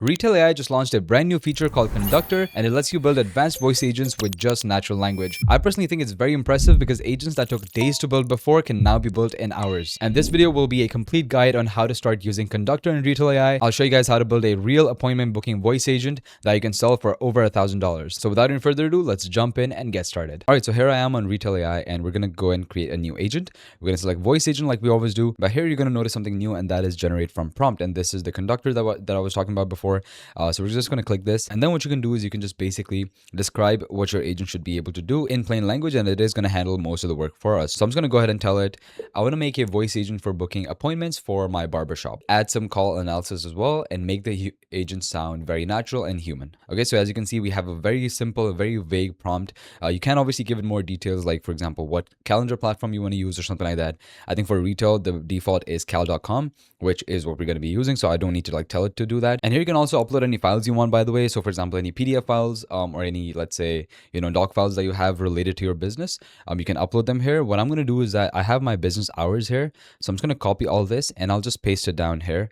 Retail AI just launched a brand new feature called Conductor, and it lets you build advanced voice agents with just natural language. I personally think it's very impressive because agents that took days to build before can now be built in hours. And this video will be a complete guide on how to start using Conductor in Retail AI. I'll show you guys how to build a real appointment booking voice agent that you can sell for over $1,000. So without any further ado, let's jump in and get started. All right, so here I am on Retail AI, and we're gonna go and create a new agent. We're gonna select voice agent like we always do, but here you're gonna notice something new, and that is generate from prompt. And this is the Conductor that I was talking about before. So we're just going to click this, and then what you can do is you can just basically describe what your agent should be able to do in plain language, and it is going to handle most of the work for us. So I'm just going to go ahead and tell it I want to make a voice agent for booking appointments for my barbershop. Add some call analysis as well, and make the agent sound very natural and human. Okay, so as you can see, we have a very simple, very vague prompt. You can obviously give it more details, like for example, what calendar platform you want to use or something like that. I think for retail, the default is cal.com, which is what we're going to be using, so I don't need to tell it to do that. And here you can also upload any files you want, by the way. So for example, any PDF files or any, let's say, doc files that you have related to your business, you can upload them here. What I'm going to do is that I have my business hours here, so I'm just going to copy all this and I'll just paste it down here.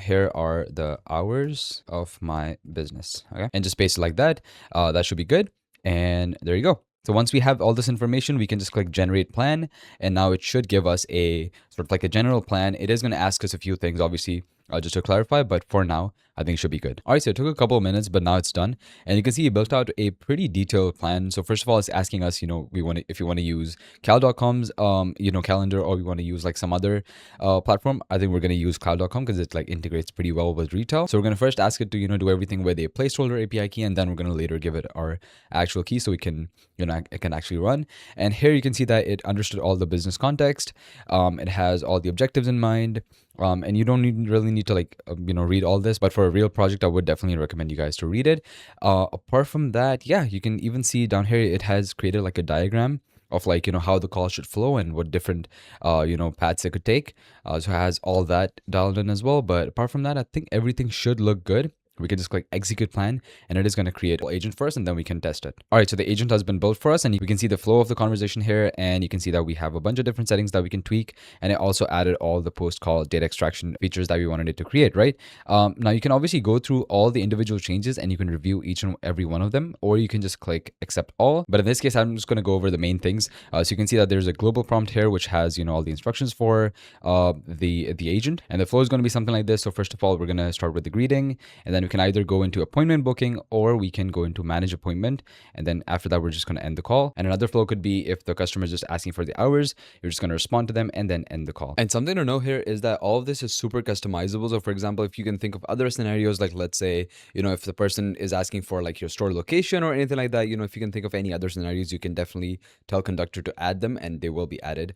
Here are the hours of my business, okay, and just paste it like that. That should be good, and there you go. So once we have all this information, we can just click generate plan, and now it should give us a sort of like a general plan. It is going to ask us a few things, obviously, just to clarify, but for now, I think it should be good. All right, so it took a couple of minutes, but now it's done. And you can see it built out a pretty detailed plan. So first of all, it's asking us, if you want to use cal.com's, calendar, or we want to use like some other platform. I think we're going to use cloud.com because it integrates pretty well with retail. So we're going to first ask it to, do everything with a placeholder API key, and then we're going to later give it our actual key so we can, it can actually run. And here you can see that it understood all the business context. It has all the objectives in mind. And you don't really need to read all this, but for a real project, I would definitely recommend you guys to read it. Apart from that, yeah, you can even see down here, it has created like a diagram of how the call should flow and what different paths it could take. So it has all that dialed in as well. But apart from that, I think everything should look good. We can just click execute plan, and it is going to create an agent for us, and then we can test it. All right, so the agent has been built for us, and we can see the flow of the conversation here, and you can see that we have a bunch of different settings that we can tweak, and it also added all the post-call data extraction features that we wanted it to create, right? Now you can obviously go through all the individual changes, and you can review each and every one of them, or you can just click accept all. But in this case, I'm just going to go over the main things. So you can see that there's a global prompt here, which has all the instructions for the agent, and the flow is going to be something like this. So first of all, we're going to start with the greeting, and then we can either go into appointment booking, or we can go into manage appointment, and then after that we're just going to end the call. And another flow could be if the customer is just asking for the hours, you're just going to respond to them and then end the call. And something to know here is that all of this is super customizable. So for example, if you can think of other scenarios, like let's say if the person is asking for like your store location or anything like that, if you can think of any other scenarios, you can definitely tell Conductor to add them, and they will be added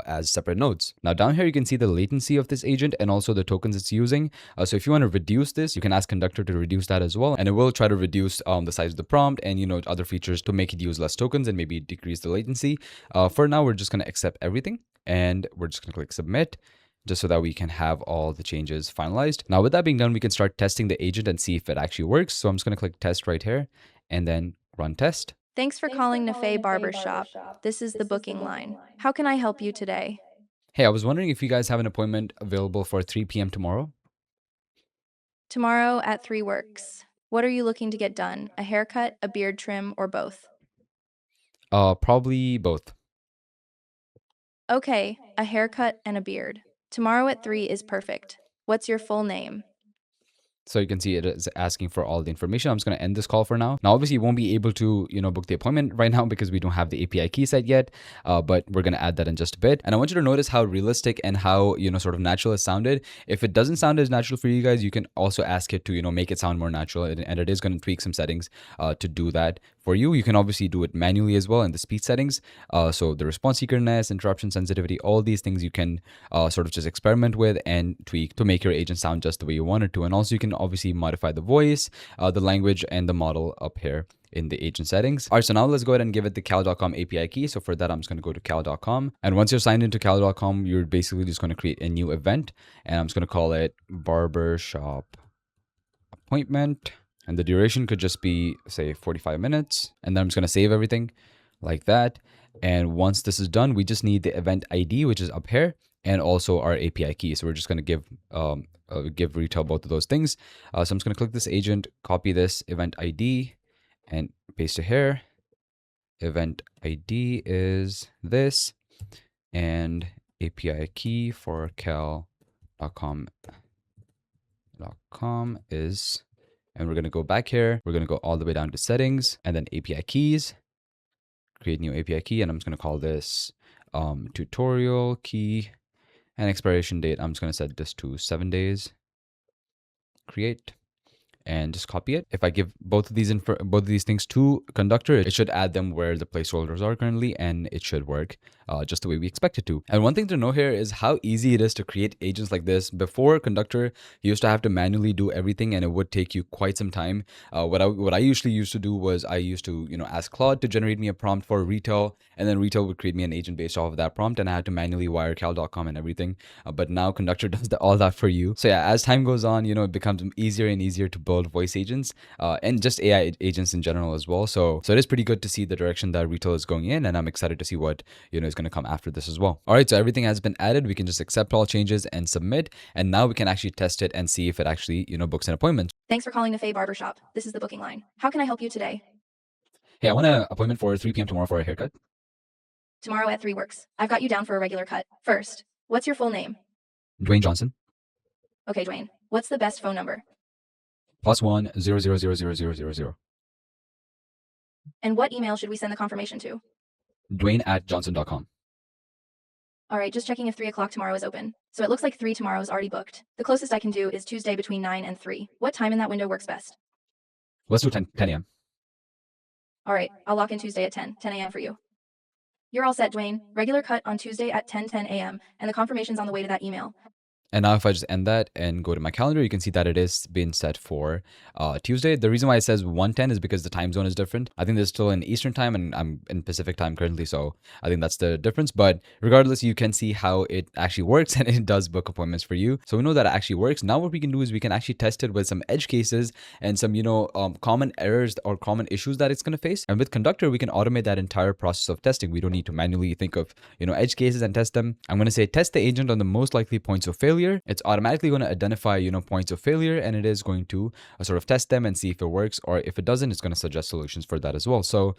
as separate nodes. Now down here you can see the latency of this agent and also the tokens it's using. So if you want to reduce this, you can ask Conductor to reduce that as well, and it will try to reduce the size of the prompt and other features to make it use less tokens and maybe decrease the latency. For now, we're just going to accept everything, and we're just going to click submit, just so that we can have all the changes finalized. Now with that being done, we can start testing the agent and see if it actually works. So I'm just going to click test right here and then run test. Thanks for calling Nafay Barbershop. This is the booking line. How can I help you today? Hey, I was wondering if you guys have an appointment available for 3 p.m. tomorrow. Tomorrow at 3 works. What are you looking to get done? A haircut, a beard trim, or both? Probably both. Okay, a haircut and a beard. Tomorrow at 3 is perfect. What's your full name? So you can see it is asking for all the information. I'm just going to end this call for now. Now, obviously, you won't be able to, book the appointment right now because we don't have the API key set yet, but we're going to add that in just a bit. And I want you to notice how realistic and how, sort of natural it sounded. If it doesn't sound as natural for you guys, you can also ask it to, make it sound more natural. And it is going to tweak some settings to do that for you. You can obviously do it manually as well in the speech settings. So the response eagerness, interruption sensitivity, all these things you can sort of just experiment with and tweak to make your agent sound just the way you want it to. And also you can obviously modify the voice, the language, and the model up here in the agent settings. All right, so now let's go ahead and give it the cal.com API key. So for that, I'm just going to go to cal.com. And once you're signed into cal.com, you're basically just going to create a new event. And I'm just going to call it barbershop appointment. And the duration could just be, say, 45 minutes. And then I'm just going to save everything like that. And once this is done, we just need the event ID, which is up here. and also our API key. So we're just going to give Retell both of those things. So I'm just going to click this agent, copy this event ID, and paste it here. Event ID is this, and API key for cal.com is, and we're going to go back here. We're going to go all the way down to settings and then API keys, create new API key. And I'm just going to call this tutorial key, and expiration date. I'm just going to set this to 7 days. Create. And just copy it. If I give both of these things to Conductor, it should add them where the placeholders are currently, and it should work just the way we expect it to. And one thing to know here is how easy it is to create agents like this. Before Conductor, you used to have to manually do everything, and it would take you quite some time. What I usually used to do was I used to ask Claude to generate me a prompt for Retell, and then Retell would create me an agent based off of that prompt, and I had to manually wire cal.com and everything. But now Conductor does all that for you. So yeah, as time goes on, it becomes easier and easier to build voice agents and just AI agents in general as well. So it is pretty good to see the direction that Retell is going in, and I'm excited to see what is going to come after this as well. All right, so everything has been added. We can just accept all changes and submit, and now we can actually test it and see if it actually books an appointment. Thanks for calling the Faye Barbershop. This is the booking line. How can I help you today? Hey, I want an appointment for 3 p.m. tomorrow for a haircut. Tomorrow at 3 works. I've got you down for a regular cut. First, what's your full name? Dwayne Johnson. Okay, Dwayne. What's the best phone number? +1 0000000. And what email should we send the confirmation to? Dwayne@johnson.com. All right, just checking if 3 o'clock tomorrow is open. So it looks like 3 tomorrow is already booked. The closest I can do is Tuesday between 9 and 3. What time in that window works best? Let's do 10 a.m. All right, I'll lock in Tuesday at 10 a.m. for you. You're all set, Dwayne. Regular cut on Tuesday at 10 a.m. And the confirmation's on the way to that email. And now if I just end that and go to my calendar, you can see that it is been set for Tuesday. The reason why it says 1:10 is because the time zone is different. I think there's still in Eastern time, and I'm in Pacific time currently. So I think that's the difference. But regardless, you can see how it actually works, and it does book appointments for you. So we know that it actually works. Now what we can do is we can actually test it with some edge cases and some, common errors or common issues that it's going to face. And with Conductor, we can automate that entire process of testing. We don't need to manually think of, edge cases and test them. I'm going to say test the agent on the most likely points of failure. It's automatically going to identify, points of failure, and it is going to sort of test them and see if it works, or if it doesn't, it's going to suggest solutions for that as well. So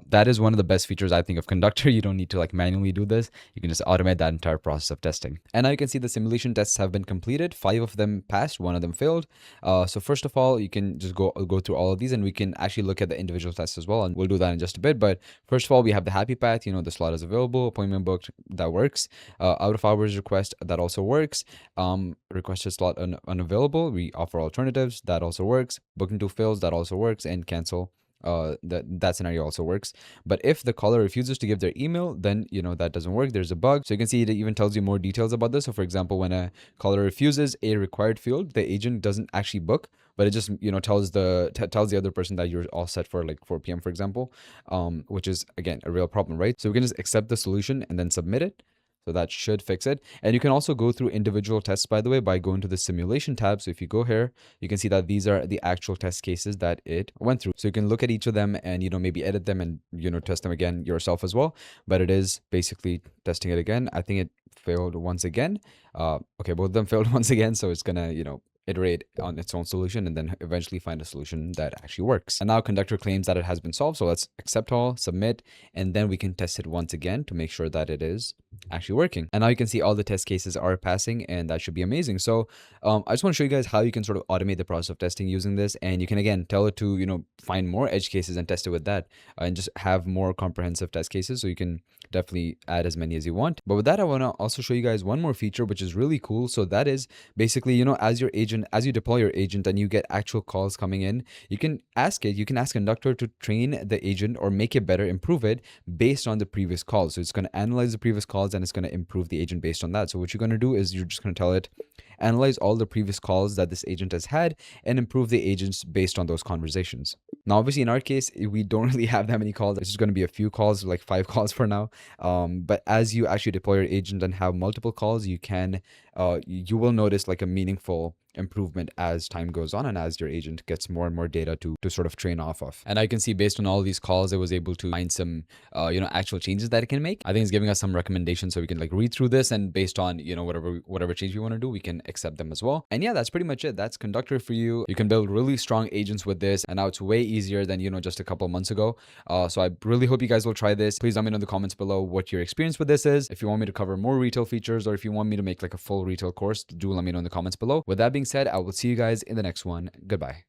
that is one of the best features, I think, of Conductor. You don't need to manually do this. You can just automate that entire process of testing. And now you can see the simulation tests have been completed. 5 of them passed, 1 of them failed. So first of all, you can just go through all of these, and we can actually look at the individual tests as well, and we'll do that in just a bit. But first of all, we have the happy path. The slot is available. Appointment booked, that works. Out of hours request, that also works. Requested slot unavailable. We offer alternatives, that also works. Booking to fails, that also works. And cancel, that scenario also works. But if the caller refuses to give their email, then that doesn't work. There's a bug. So you can see it even tells you more details about this. So for example, when a caller refuses a required field, the agent doesn't actually book, but it just tells the other person that you're all set for 4 p.m. for example, which is again a real problem, right? So we can just accept the solution and then submit it. So that should fix it. And you can also go through individual tests, by the way, by going to the simulation tab. So if you go here, you can see that these are the actual test cases that it went through. So you can look at each of them and, maybe edit them and, test them again yourself as well. But it is basically testing it again. I think it failed once again. Okay, both of them failed once again. So it's going to, iterate on its own solution and then eventually find a solution that actually works. And now Conductor claims that it has been solved. So let's accept all, submit, and then we can test it once again to make sure that it is actually working. And now you can see all the test cases are passing, and that should be amazing. So I just want to show you guys how you can sort of automate the process of testing using this. And you can, again, tell it to, find more edge cases and test it with that, and just have more comprehensive test cases. So you can definitely add as many as you want. But with that, I want to also show you guys one more feature, which is really cool. So that is basically, as you deploy your agent and you get actual calls coming in, you can ask Conductor to train the agent or make it better, improve it based on the previous calls. So it's going to analyze the previous calls and it's going to improve the agent based on that. So what you're going to do is you're just going to tell it, analyze all the previous calls that this agent has had and improve the agents based on those conversations. Now, obviously, in our case, we don't really have that many calls. It's just going to be a few calls, like 5 calls for now. But as you actually deploy your agent and have multiple calls, you will notice a meaningful improvement as time goes on and as your agent gets more and more data to sort of train off of. And I can see based on all these calls, it was able to find some, actual changes that it can make. I think it's giving us some recommendations so we can like read through this, and based on, whatever change we want to do, we can accept them as well. And yeah, that's pretty much it. That's Conductor for you. You can build really strong agents with this, and now it's way easier than, just a couple months ago. So I really hope you guys will try this. Please let me know in the comments below what your experience with this is. If you want me to cover more retail features, or if you want me to make like a full retail course, do let me know in the comments below. With that being said, I will see you guys in the next one. Goodbye.